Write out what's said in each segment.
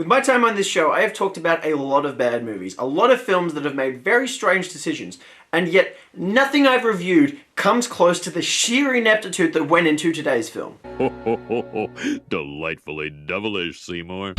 With my time on this show, I have talked about a lot of bad movies, a lot of films that have made very strange decisions, and yet nothing I've reviewed comes close to the sheer ineptitude that went into today's film. Ho ho ho ho! Delightfully devilish, Seymour.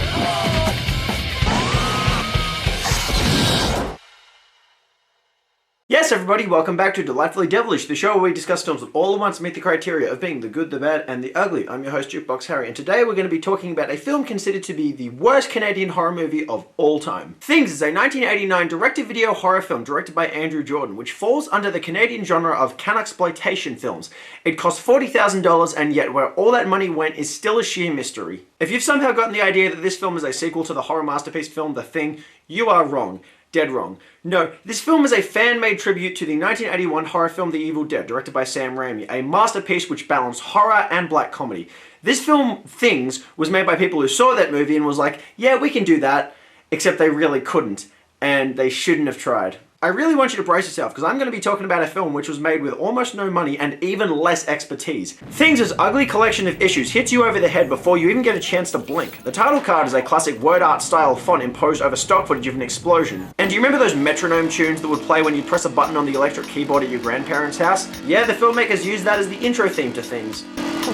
Yes, everybody, welcome back to Delightfully Devilish, the show where we discuss films that all at once meet the criteria of being the good, the bad, and the ugly. I'm your host, Jukebox Harry, and today we're going to be talking about a film considered to be the worst Canadian horror movie of all time. Things is a 1989 direct-to-video horror film directed by Andrew Jordan, which falls under the Canadian genre of Canexploitation films. It cost $40,000, and yet where all that money went is still a sheer mystery. If you've somehow gotten the idea that this film is a sequel to the horror masterpiece film The Thing, you are wrong. Dead wrong. No, this film is a fan-made tribute to the 1981 horror film The Evil Dead, directed by Sam Raimi, a masterpiece which balanced horror and black comedy. This film, Things, was made by people who saw that movie and was like, yeah, we can do that, except they really couldn't, and they shouldn't have tried. I really want you to brace yourself, because I'm going to be talking about a film which was made with almost no money and even less expertise. Things' ugly collection of issues hits you over the head before you even get a chance to blink. The title card is a classic word art style font imposed over stock footage of an explosion. And do you remember those metronome tunes that would play when you press a button on the electric keyboard at your grandparents' house? Yeah, the filmmakers used that as the intro theme to Things. I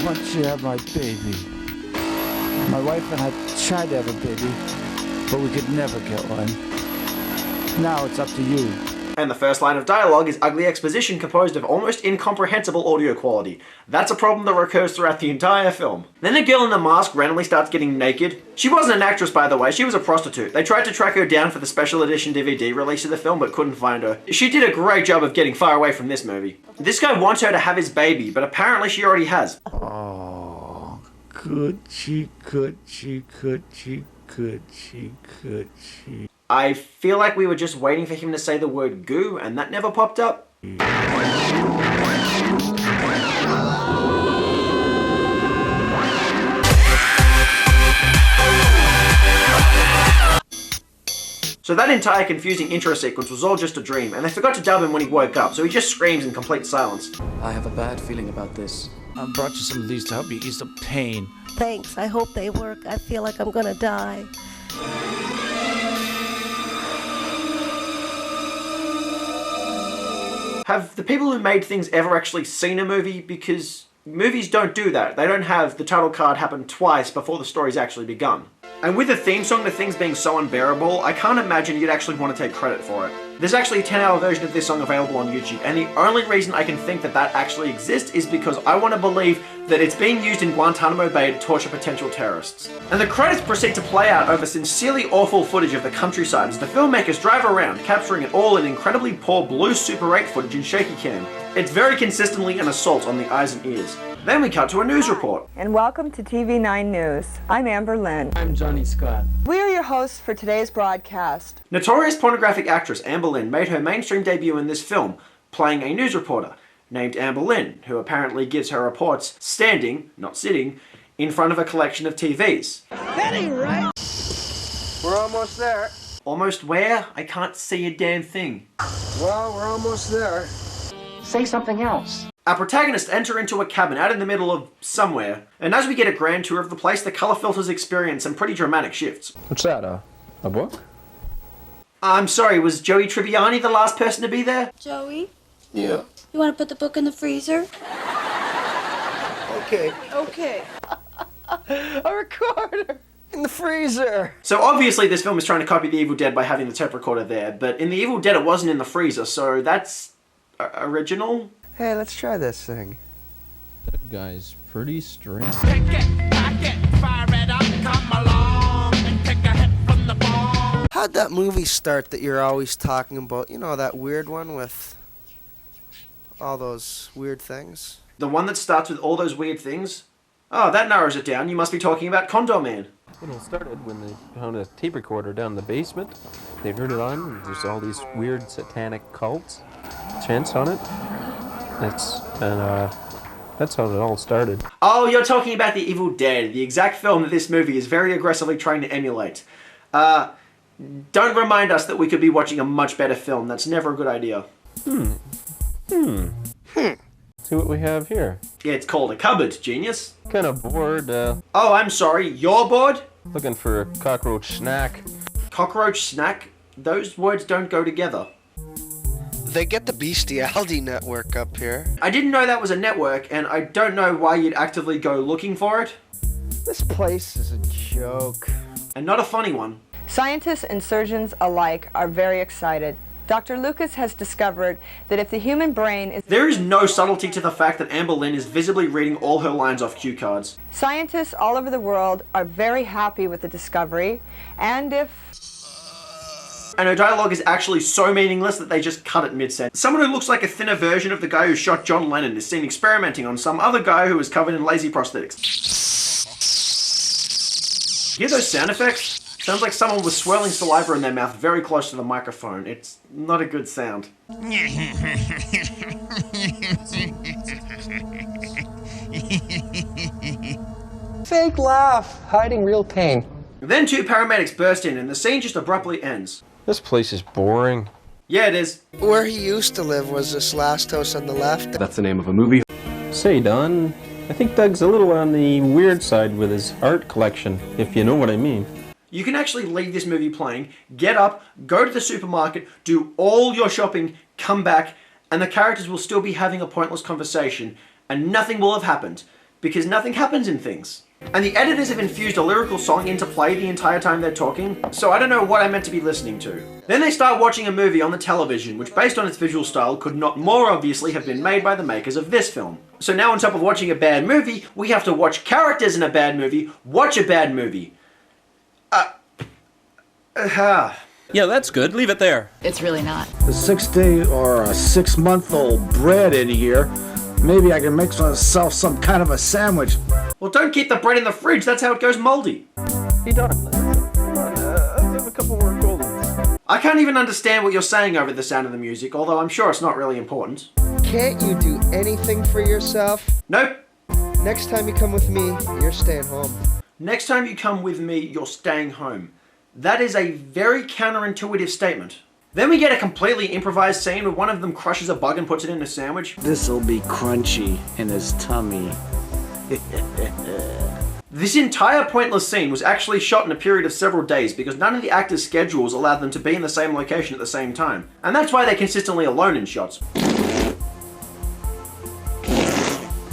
want you to have my baby. My wife and I tried to have a baby, but we could never get one. Now it's up to you. And the first line of dialogue is ugly exposition composed of almost incomprehensible audio quality. That's a problem that recurs throughout the entire film. Then a girl in a mask randomly starts getting naked. She wasn't an actress, by the way, she was a prostitute. They tried to track her down for the special edition DVD release of the film, but couldn't find her. She did a great job of getting far away from this movie. This guy wants her to have his baby, but apparently she already has. Oh, could she? I feel like we were just waiting for him to say the word goo, and that never popped up. So that entire confusing intro sequence was all just a dream, and they forgot to dub him when he woke up, so he just screams in complete silence. I have a bad feeling about this. I brought you some of these to help you ease the pain. Thanks, I hope they work. I feel like I'm gonna die. Have the people who made Things ever actually seen a movie? Because movies don't do that. They don't have the title card happen twice before the story's actually begun. And with the theme song to Things being so unbearable, I can't imagine you'd actually want to take credit for it. There's actually a 10-hour version of this song available on YouTube, and the only reason I can think that that actually exists is because I want to believe that it's being used in Guantanamo Bay to torture potential terrorists. And the credits proceed to play out over sincerely awful footage of the countryside as the filmmakers drive around, capturing it all in incredibly poor blue Super 8 footage in shaky cam. It's very consistently an assault on the eyes and ears. Then we cut to a news report. And welcome to TV9 News. I'm Amber Lynn. I'm Johnny Scott. We are your hosts for today's broadcast. Notorious pornographic actress Amber Lynn made her mainstream debut in this film, playing a news reporter named Amber Lynn, who apparently gives her reports standing, not sitting, in front of a collection of TVs. That ain't right. We're almost there. Almost where? I can't see a damn thing. Well, we're almost there. Say something else. Our protagonists enter into a cabin out in the middle of somewhere, and as we get a grand tour of the place, the colour filters experience some pretty dramatic shifts. What's that, a book? I'm sorry, was Joey Tribbiani the last person to be there? Joey, Yeah. you want to put the book in the freezer? Okay. Okay. A recorder. In the freezer. So obviously this film is trying to copy The Evil Dead by having the tape recorder there, but in The Evil Dead it wasn't in the freezer, so that's original? Hey, let's try this thing. That guy's pretty strange. How'd that movie start that you're always talking about? You know, that weird one with all those weird things? The one that starts with all those weird things? Oh, that narrows it down. You must be talking about Condor Man. It all started when they found a tape recorder down in the basement. They turned it on, and there's all these weird satanic cults chants on it. That's how it all started. Oh, you're talking about The Evil Dead, the exact film that this movie is very aggressively trying to emulate. Don't remind us that we could be watching a much better film. That's never a good idea. see what we have here. Yeah, it's called a cupboard, genius. Kind of bored, Oh, I'm sorry, you're bored? looking for a cockroach snack. Cockroach snack? Those words don't go together. They get the bestiality network up here. I didn't know that was a network, and I don't know why you'd actively go looking for it. This place is a joke. And not a funny one. Scientists and surgeons alike are very excited. Dr. Lucas has discovered that if the human brain is... There is no subtlety to the fact that Amber Lynn is visibly reading all her lines off cue cards. Scientists all over the world are very happy with the discovery, and if... And her dialogue is actually so meaningless that they just cut it mid-sentence. Someone who looks like a thinner version of the guy who shot John Lennon is seen experimenting on some other guy who is covered in lazy prosthetics. Hear those sound effects? Sounds like someone was swirling saliva in their mouth very close to the microphone. It's not a good sound. Fake laugh, hiding real pain. Then two paramedics burst in and the scene just abruptly ends. This place is boring. Yeah, it is. Where he used to live was this last house on the left. That's the name of a movie. Say, Don, I think Doug's a little on the weird side with his art collection, if you know what I mean. You can actually leave this movie playing, get up, go to the supermarket, do all your shopping, come back, and the characters will still be having a pointless conversation, and nothing will have happened, because nothing happens in things. And the editors have infused a lyrical song into play the entire time they're talking, so I don't know what I meant to be listening to. Then they start watching a movie on the television, which based on its visual style could not more obviously have been made by the makers of this film. So now on top of watching a bad movie, we have to watch characters in a bad movie, watch a bad movie. Yeah, that's good. Leave it there. It's really not. A 6-day or a 6-month-old bread in here. Maybe I can make myself some kind of a sandwich. Well, don't keep the bread in the fridge, that's how it goes moldy. Hey, Don, come on, I'll have a couple more golden. I can't even understand what you're saying over the sound of the music, although I'm sure it's not really important. Can't you do anything for yourself? Nope. Next time you come with me, you're staying home. Next time you come with me, you're staying home. That is a very counterintuitive statement. Then we get a completely improvised scene where one of them crushes a bug and puts it in a sandwich. This'll be crunchy in his tummy. This entire pointless scene was actually shot in a period of several days because none of the actors' schedules allowed them to be in the same location at the same time. And that's why they're consistently alone in shots.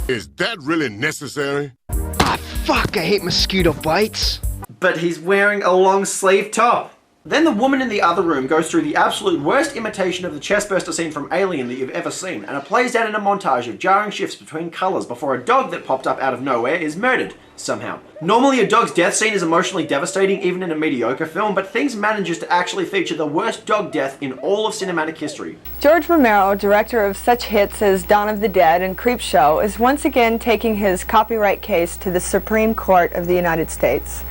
Is that really necessary? Ah, fuck, I hate mosquito bites. But he's wearing a long sleeve top. Then the woman in the other room goes through the absolute worst imitation of the chestburster scene from Alien that you've ever seen, and it plays out in a montage of jarring shifts between colours before a dog that popped up out of nowhere is murdered, somehow. Normally a dog's death scene is emotionally devastating even in a mediocre film, but Things manages to actually feature the worst dog death in all of cinematic history. George Romero, director of such hits as Dawn of the Dead and Creepshow, is once again taking his copyright case to the Supreme Court of the United States.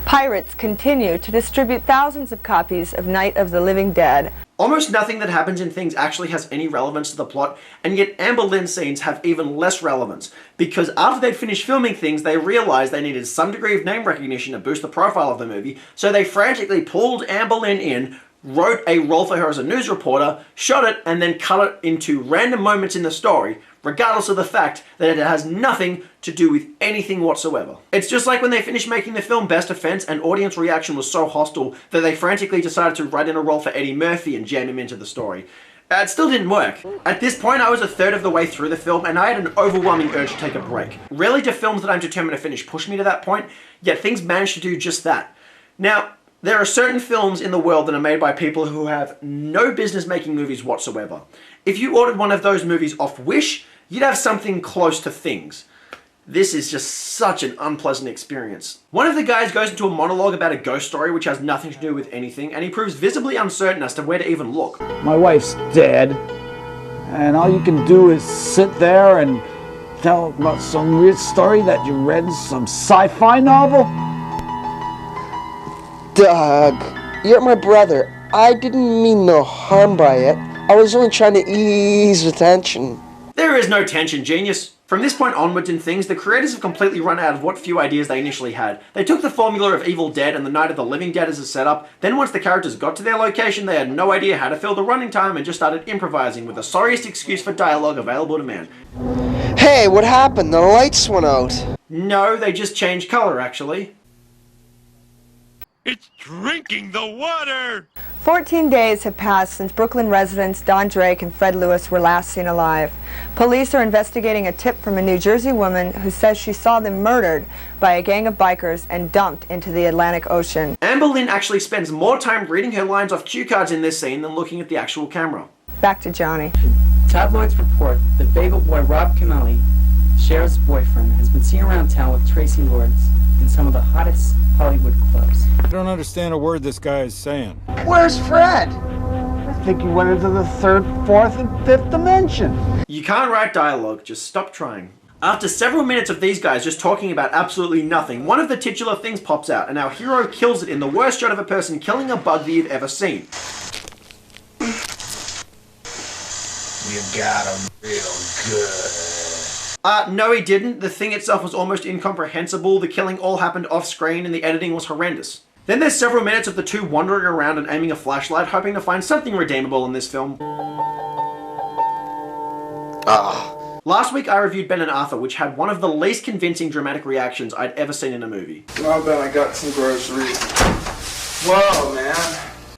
Pirates continue to distribute thousands of copies of Night of the Living Dead. Almost nothing that happens in Things actually has any relevance to the plot, and yet Amber Lynn scenes have even less relevance, because after they'd finished filming Things, they realized they needed some degree of name recognition to boost the profile of the movie, so they frantically pulled Amber Lynn in, wrote a role for her as a news reporter, shot it, and then cut it into random moments in the story, regardless of the fact that it has nothing to do with anything whatsoever. It's just like when they finished making the film Best Offense and audience reaction was so hostile that they frantically decided to write in a role for Eddie Murphy and jam him into the story. It still didn't work. At this point, I was a third of the way through the film and I had an overwhelming urge to take a break. Rarely do films that I'm determined to finish push me to that point, yet Things managed to do just that. Now, there are certain films in the world that are made by people who have no business making movies whatsoever. If you ordered one of those movies off Wish, you'd have something close to Things. This is just such an unpleasant experience. One of the guys goes into a monologue about a ghost story which has nothing to do with anything, and he proves visibly uncertain as to where to even look. My wife's dead, and all you can do is sit there and tell about some weird story that you read in some sci-fi novel? Doug, you're my brother. I didn't mean no harm by it. I was only trying to ease the tension. There is no tension, genius. From this point onwards in things, the creators have completely run out of what few ideas they initially had. They took the formula of Evil Dead and the Night of the Living Dead as a setup, then once the characters got to their location, they had no idea how to fill the running time and just started improvising with the sorriest excuse for dialogue available to man. Hey, what happened? The lights went out. No, they just changed color, actually. It's drinking the water! 14 days have passed since Brooklyn residents Don Drake and Fred Lewis were last seen alive. Police are investigating a tip from a New Jersey woman who says she saw them murdered by a gang of bikers and dumped into the Atlantic Ocean. Amber Lynn actually spends more time reading her lines off cue cards in this scene than looking at the actual camera. Back to Johnny. Tabloids report that bagel boy Rob Camelli, Cher's boyfriend, has been seen around town with Tracy Lords in some of the hottest Hollywood clubs. I don't understand a word this guy is saying. Where's Fred? I think he went into the third, fourth, and fifth dimension. You can't write dialogue, just stop trying. After several minutes of these guys just talking about absolutely nothing, one of the titular things pops out, and our hero kills it in the worst shot of a person killing a bug that you've ever seen. You got him real good. No he didn't. The thing itself was almost incomprehensible, the killing all happened off screen, and the editing was horrendous. Then there's several minutes of the two wandering around and aiming a flashlight, hoping to find something redeemable in this film. Last week I reviewed Ben and Arthur, which had one of the least convincing dramatic reactions I'd ever seen in a movie. Well, Ben, I got some groceries. Whoa, man.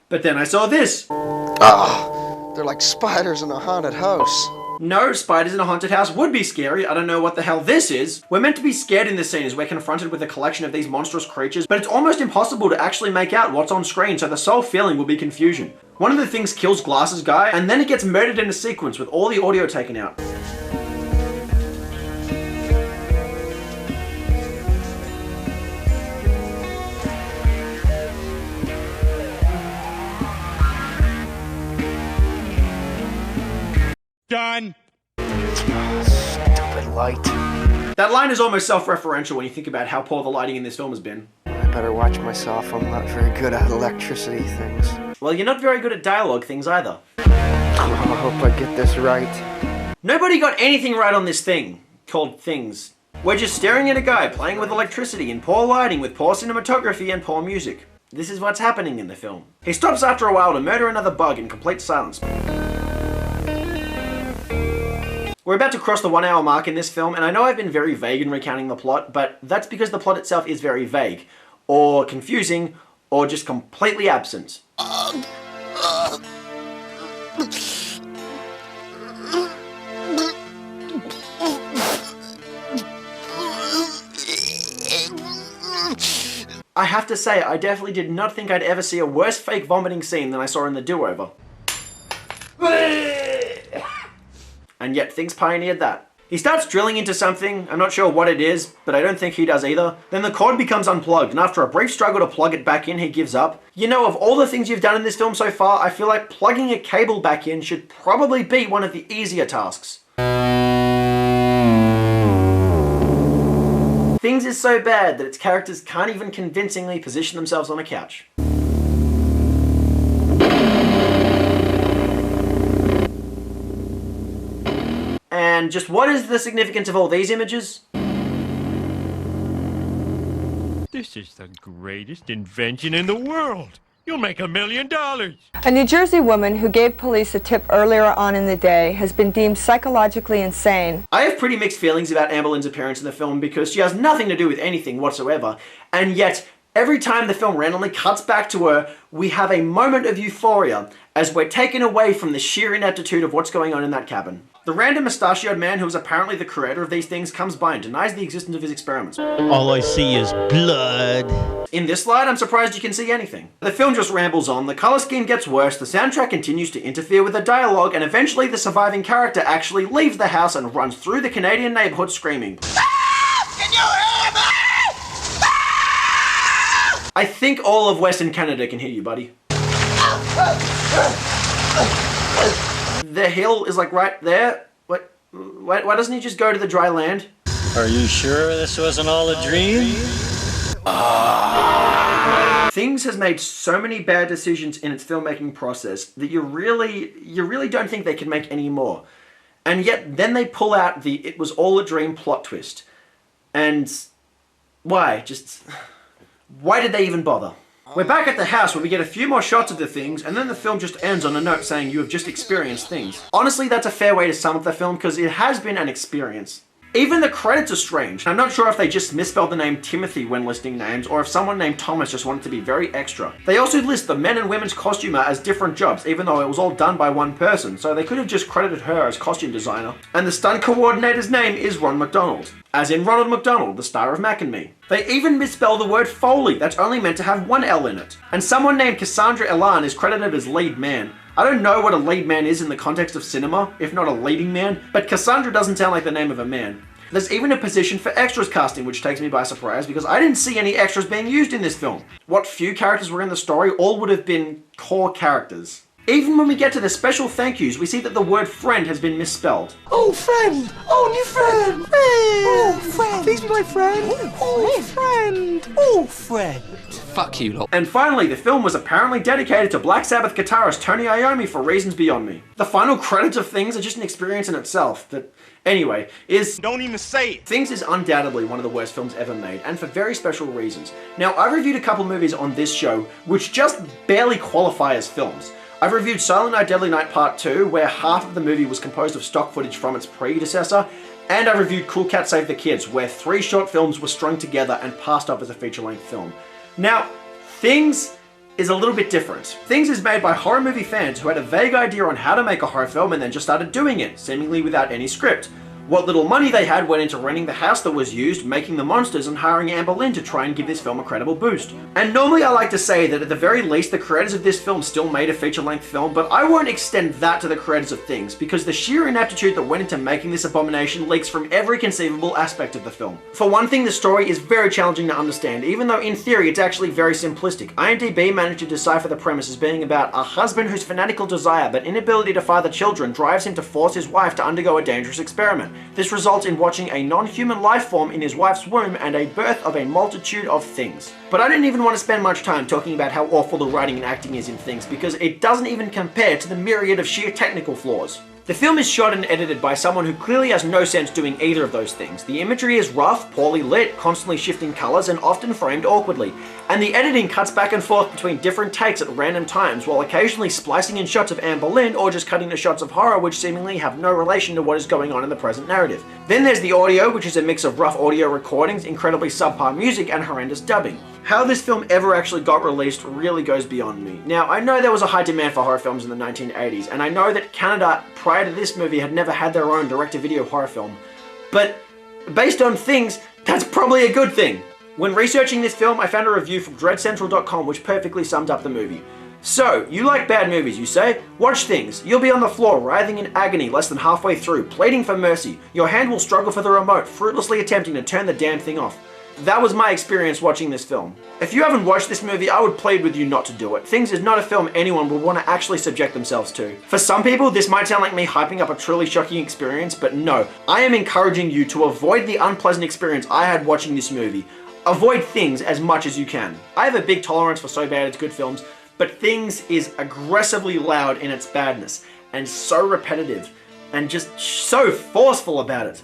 But then I saw this. They're like spiders in a haunted house. No, spiders in a haunted house would be scary. I don't know what the hell this is. We're meant to be scared in this scene as we're confronted with a collection of these monstrous creatures, but it's almost impossible to actually make out what's on screen, so the sole feeling will be confusion. One of the things kills Glass's guy, and then it gets murdered in a sequence with all the audio taken out. Done! Stupid light. That line is almost self-referential when you think about how poor the lighting in this film has been. I better watch myself. I'm not very good at electricity things. Well, you're not very good at dialogue things either. I hope I get this right. Nobody got anything right on this thing, called Things. We're just staring at a guy playing with electricity in poor lighting with poor cinematography and poor music. This is what's happening in the film. He stops after a while to murder another bug in complete silence. We're about to cross the 1 hour mark in this film, and I know I've been very vague in recounting the plot, but that's because the plot itself is very vague, or confusing, or just completely absent. I have to say, I definitely did not think I'd ever see a worse fake vomiting scene than I saw in The Do-Over. And yet Things pioneered that. He starts drilling into something, I'm not sure what it is, but I don't think he does either. Then the cord becomes unplugged, and after a brief struggle to plug it back in, he gives up. You know, of all the things you've done in this film so far, I feel like plugging a cable back in should probably be one of the easier tasks. Things is so bad that its characters can't even convincingly position themselves on a couch. And just what is the significance of all these images? This is the greatest invention in the world. You'll make $1 million. A New Jersey woman who gave police a tip earlier on in the day has been deemed psychologically insane. I have pretty mixed feelings about Amber Lynn's appearance in the film because she has nothing to do with anything whatsoever, and yet every time the film randomly cuts back to her, we have a moment of euphoria as we're taken away from the sheer ineptitude of what's going on in that cabin. The random mustachioed man who is apparently the creator of these things comes by and denies the existence of his experiments. All I see is blood. In this slide, I'm surprised you can see anything. The film just rambles on, the color scheme gets worse, the soundtrack continues to interfere with the dialogue, and eventually the surviving character actually leaves the house and runs through the Canadian neighborhood screaming. Can you hear me? I think all of Western Canada can hear you, buddy. The hill is like right there. What? Why doesn't he just go to the dry land? Are you sure this wasn't all a dream? Things has made so many bad decisions in its filmmaking process that you really don't think they can make any more. And yet then they pull out the "it was all a dream" plot twist. And why? Why did they even bother? We're back at the house where we get a few more shots of the things, and then the film just ends on a note saying you have just experienced things. Honestly, that's a fair way to sum up the film because it has been an experience. Even the credits are strange. I'm not sure if they just misspelled the name Timothy when listing names, or if someone named Thomas just wanted to be very extra. They also list the men and women's costumer as different jobs, even though it was all done by one person, so they could have just credited her as costume designer. And the stunt coordinator's name is Ron McDonald, as in Ronald McDonald, the star of Mac and Me. They even misspell the word Foley, that's only meant to have one L in it. And someone named Cassandra Elan is credited as lead man. I don't know what a lead man is in the context of cinema, if not a leading man, but Cassandra doesn't sound like the name of a man. There's even a position for extras casting, which takes me by surprise because I didn't see any extras being used in this film. What few characters were in the story all would have been core characters. Even when we get to the special thank yous, we see that the word friend has been misspelled. Oh, friend! Oh, new friend! Friend! Oh, friend! Please be my friend! Oh, friend! Oh, friend! Fuck you lot. And finally, the film was apparently dedicated to Black Sabbath guitarist Tony Iommi for reasons beyond me. The final credits of Things are just an experience in itself that, anyway, Don't even say it! Things is undoubtedly one of the worst films ever made, and for very special reasons. Now, I've reviewed a couple movies on this show which just barely qualify as films. I've reviewed Silent Night Deadly Night Part 2, where half of the movie was composed of stock footage from its predecessor, and I reviewed Cool Cat Save the Kids, where 3 short films were strung together and passed off as a feature-length film. Now, Things is a little bit different. Things is made by horror movie fans who had a vague idea on how to make a horror film and then just started doing it, seemingly without any script. What little money they had went into renting the house that was used, making the monsters, and hiring Amber Lynn to try and give this film a credible boost. And normally I like to say that at the very least the creators of this film still made a feature-length film, but I won't extend that to the creators of Things, because the sheer ineptitude that went into making this abomination leaks from every conceivable aspect of the film. For one thing, the story is very challenging to understand, even though in theory it's actually very simplistic. IMDb managed to decipher the premise as being about a husband whose fanatical desire but inability to father children drives him to force his wife to undergo a dangerous experiment. This results in watching a non-human life form in his wife's womb and a birth of a multitude of things. But I didn't even want to spend much time talking about how awful the writing and acting is in Things because it doesn't even compare to the myriad of sheer technical flaws. The film is shot and edited by someone who clearly has no sense doing either of those things. The imagery is rough, poorly lit, constantly shifting colors, and often framed awkwardly. And the editing cuts back and forth between different takes at random times, while occasionally splicing in shots of Amber Lynn or just cutting to shots of horror which seemingly have no relation to what is going on in the present narrative. Then there's the audio, which is a mix of rough audio recordings, incredibly subpar music, and horrendous dubbing. How this film ever actually got released really goes beyond me. Now, I know there was a high demand for horror films in the 1980s, and I know that Canada, prior to this movie, had never had their own direct-to-video horror film. But based on Things, that's probably a good thing. When researching this film, I found a review from dreadcentral.com which perfectly summed up the movie. So, you like bad movies, you say? Watch Things. You'll be on the floor, writhing in agony less than halfway through, pleading for mercy. Your hand will struggle for the remote, fruitlessly attempting to turn the damn thing off. That was my experience watching this film. If you haven't watched this movie, I would plead with you not to do it. Things is not a film anyone would want to actually subject themselves to. For some people, this might sound like me hyping up a truly shocking experience, but no. I am encouraging you to avoid the unpleasant experience I had watching this movie. Avoid Things as much as you can. I have a big tolerance for so bad it's good films, but Things is aggressively loud in its badness, and so repetitive, and just so forceful about it.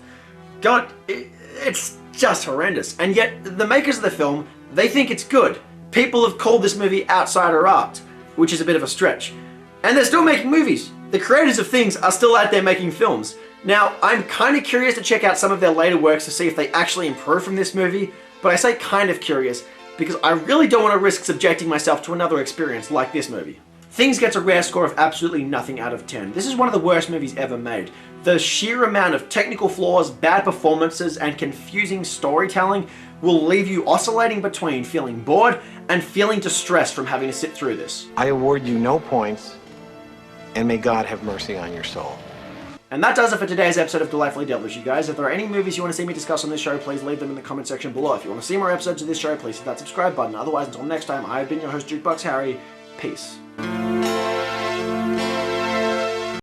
God, it's just horrendous. And yet, the makers of the film, they think it's good. People have called this movie outsider art, which is a bit of a stretch. And they're still making movies. The creators of Things are still out there making films. Now, I'm kind of curious to check out some of their later works to see if they actually improve from this movie, but I say kind of curious because I really don't want to risk subjecting myself to another experience like this movie. Things gets a rare score of absolutely nothing out of 10. This is one of the worst movies ever made. The sheer amount of technical flaws, bad performances, and confusing storytelling will leave you oscillating between feeling bored and feeling distressed from having to sit through this. I award you no points, and may God have mercy on your soul. And that does it for today's episode of Delightfully Devillish, you guys. If there are any movies you want to see me discuss on this show, please leave them in the comment section below. If you want to see more episodes of this show, please hit that subscribe button. Otherwise, until next time, I've been your host, Jukebox Harry. Peace.